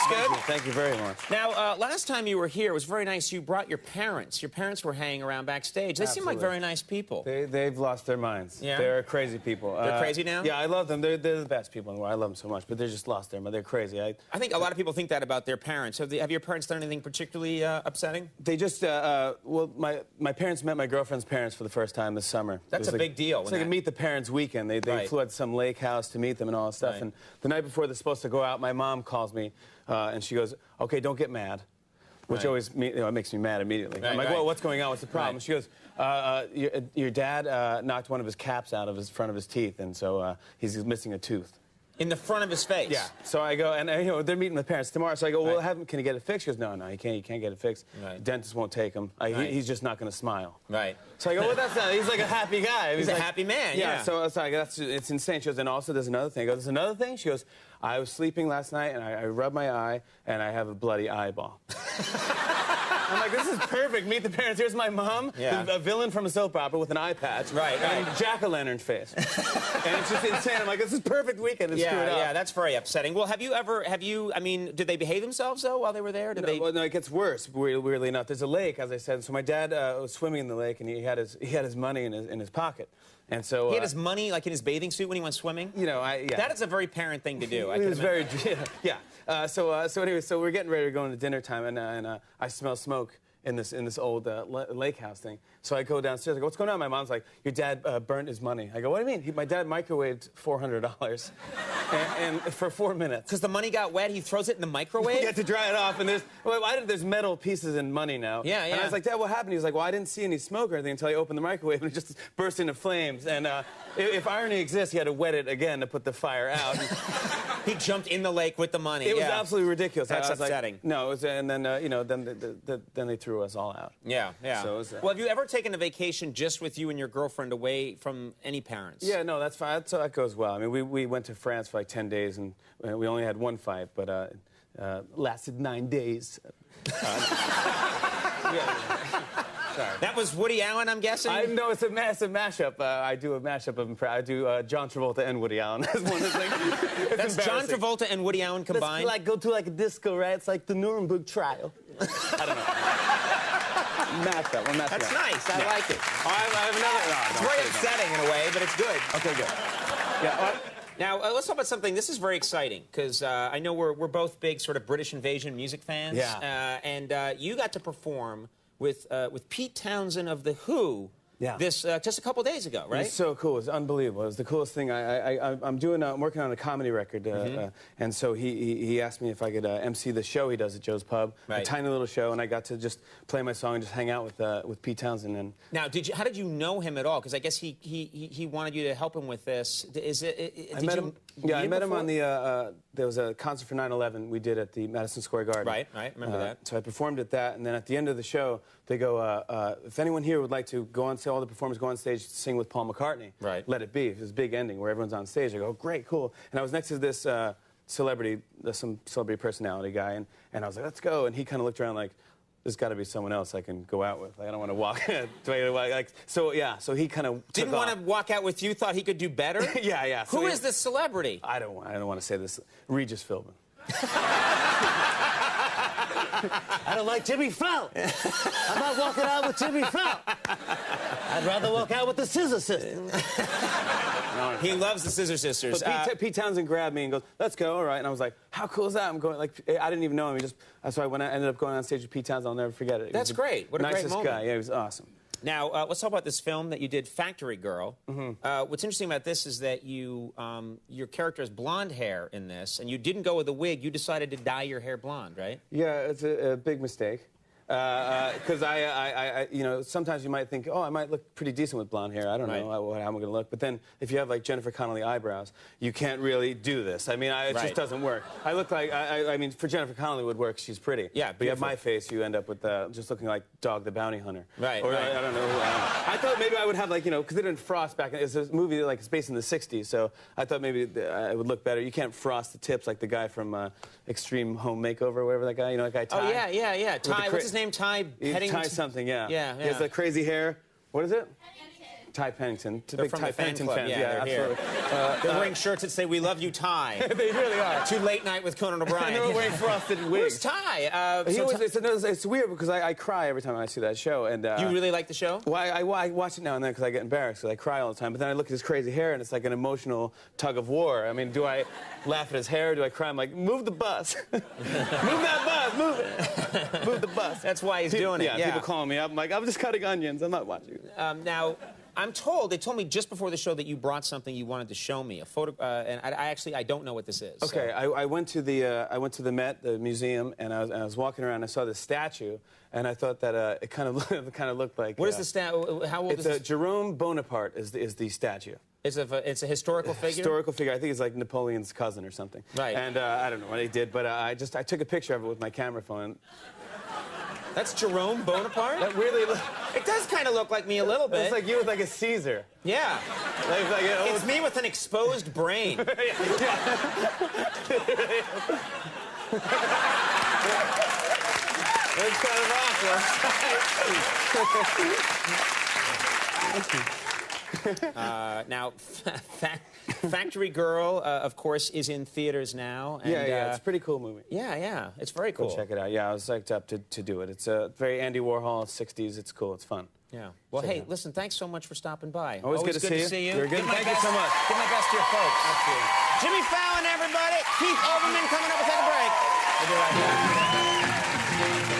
looks good. Thank you very much. Now, last time you were here, it was very nice. You brought your parents. Your parents were hanging around backstage. They seem like very nice people. They've lost their minds. Yeah? They're crazy people. They're crazy now? Yeah, I love them. They're the best people in the world. I love them so much, but they're just lost their mind. They're crazy. I think a lot of people think that about their parents. Have your parents done anything particularly upsetting? They just, well, my parents met my girlfriend's parents for the first time this summer. That's a big deal. It's like a meet the parents weekend. They flew out to some lake house to meet them and all that stuff. Right. And the night before they're supposed to go out, my mom calls me and she goes, "Okay, don't get mad," which always makes me mad immediately. I'm like, "Well, what's going on? What's the problem?" She goes, your dad knocked one of his caps out of front of his teeth, and so he's missing a tooth." In the front of his face? Yeah. So I go, and they're meeting the parents tomorrow, so I go, well, can he get it fixed? She goes, no, he can't get it fixed. Right. Dentist won't take him. He's just not going to smile. Right. So I go, well, that's not, he's like a happy guy. He's a happy man, yeah. So it's like, it's insane. She goes, and also there's another thing. I go, there's another thing? She goes, I was sleeping last night, and I rubbed my eye, and I have a bloody eyeball. I'm like, this is perfect. Meet the parents. Here's my mom, a villain from a soap opera with an eye patch, and jack-o'-lantern face. And it's just insane. I'm like, this is perfect weekend. It's screwed up. Yeah, that's very upsetting. Well, I mean, did they behave themselves, though, while they were there? Well, no, it gets worse, weirdly enough. There's a lake, as I said. So my dad was swimming in the lake, and he had his money in his pocket. And so he had his money, like, in his bathing suit when he went swimming? That is a very parent thing to do. It was very, So anyway, so we're getting ready to go into dinner time, and I smell smoke in this old lake house thing. So I go downstairs. I go, what's going on? My mom's like, your dad burnt his money. I go, what do you mean? My dad microwaved $400 and for 4 minutes. Because the money got wet, he throws it in the microwave? You have to dry it off, and there's metal pieces in money now. Yeah. And I was like, Dad, what happened? He was like, well, I didn't see any smoke or anything until I opened the microwave, and it just burst into flames. And if irony exists, he had to wet it again to put the fire out. He jumped in the lake with the money. It was absolutely ridiculous. That's upsetting. Like, no, it was, and then then they threw us all out. Yeah. So well, have you ever taken a vacation just with you and your girlfriend away from any parents? Yeah, no, that's fine. So that goes well. I mean, we went to France for like 10 days, and we only had one fight, but lasted 9 days. Sorry. That was Woody Allen, I'm guessing? No, it's a mashup. I do a mashup of John Travolta and Woody Allen. That's one of the things. That's John Travolta and Woody Allen combined? Let's go to like a disco, right? It's like the Nuremberg trial. I don't know. Mashup. That's nice. I like it. I have another. It's very upsetting in a way, but it's good. Okay, good. Yeah. Now, let's talk about something. This is very exciting, because I know we're both big sort of British invasion music fans. Yeah. And you got to perform with Pete Townshend of The Who this just a couple days ago, right? It was so cool. It was unbelievable. It was the coolest thing. I'm working on a comedy record, and so he asked me if I could MC the show he does at Joe's Pub, a tiny little show, and I got to just play my song and just hang out with Pete Townshend. And now, how did you know him at all? Because I guess he wanted you to help him with this. I met him on the. There was a concert for 9/11 we did at the Madison Square Garden. Right. Remember that. So I performed at that, and then at the end of the show, they go, if anyone here would like to go on stage, all the performers go on stage to sing with Paul McCartney. Right. Let It Be. It was a big ending where everyone's on stage. I go, great, cool. And I was next to this celebrity, some celebrity personality guy, and I was like, let's go. And he kind of looked around like, there's got to be someone else I can go out with. Like, I don't want to walk. So he kind of didn't want to walk out with you. Thought he could do better. Yeah. Who is this celebrity? I don't want to say this. Regis Philbin. I don't like Jimmy Fallon. I'm not walking out with Jimmy Fallon. I'd rather walk out with the Scissor Sisters. He loves the Scissor Sisters. But Pete Townshend grabbed me and goes, let's go, all right. And I was like, how cool is that? I'm going, like, I didn't even know him. That's why when I ended up going on stage with Pete Townshend, I'll never forget it. That's great. What a great moment. Nicest guy. Yeah, he was awesome. Now, let's talk about this film that you did, Factory Girl. What's interesting about this is that your character has blonde hair in this, and you didn't go with a wig. You decided to dye your hair blonde, right? Yeah, it's a big mistake. Because sometimes you might think, oh, I might look pretty decent with blonde hair. I don't know how I'm going to look. But then if you have, like, Jennifer Connelly eyebrows, you can't really do this. I mean, it just doesn't work. I look like, I mean, for Jennifer Connelly it would work. She's pretty. Yeah, but you have my face, you end up with just looking like Dog the Bounty Hunter. Right. Or I don't know. I thought maybe I would have, like, because they didn't frost back then. It's a movie, like, it's based in the 60s, so I thought maybe it would look better. You can't frost the tips like the guy from Extreme Home Makeover, or whatever that guy, that guy Ty. Oh, yeah. Ty, what's his name? Ty Ty something, yeah. Yeah. He has that crazy hair. What is it? Ty Pennington. It's a They're big from Ty the fan Pennington club. fans. Yeah, they're here. Absolutely. They're wearing shirts that say, "We love you, Ty." They really are. Too late night with Conan O'Brien. And they're wearing frosted wigs. Who's Ty? It's weird because I cry every time I see that show. And you really like the show? Well, I watch it now and then because I get embarrassed because I cry all the time. But then I look at his crazy hair and it's like an emotional tug of war. I mean, do I laugh at his hair? Do I cry? I'm like, move the bus. Move that bus. Move it. Move the bus. That's why he's doing it. Yeah, people calling me up. I'm like, I'm just cutting onions. I'm not watching it. Now, they told me just before the show that you brought something you wanted to show me, a photo, and I don't know what this is. Okay, so. I went to the Met, the museum, and I was walking around. And I saw this statue, and I thought that it kind of looked like. What is the statue? How old is this? Jerome Bonaparte is the statue. It's a historical figure. Historical figure. I think it's like Napoleon's cousin or something. Right. And I don't know what he did, but I took a picture of it with my camera phone. That's Jerome Bonaparte? That really It does kind of look like me a little bit. It's like you with like a Caesar. Yeah. It's me with an exposed brain. It's kind of awesome. Now, Factory Girl, of course, is in theaters now. And, it's a pretty cool movie. Yeah, it's very cool. Go check it out. Yeah, I was psyched up to do it. It's a very Andy Warhol, 60s. It's cool. It's fun. Yeah. Well, hey, listen, thanks so much for stopping by. Always good to see you. You're good. Thank you so much. Give my best to your folks. Absolutely. Jimmy Fallon, everybody. Keith Olbermann coming up. We'll take a break. We'll be right back.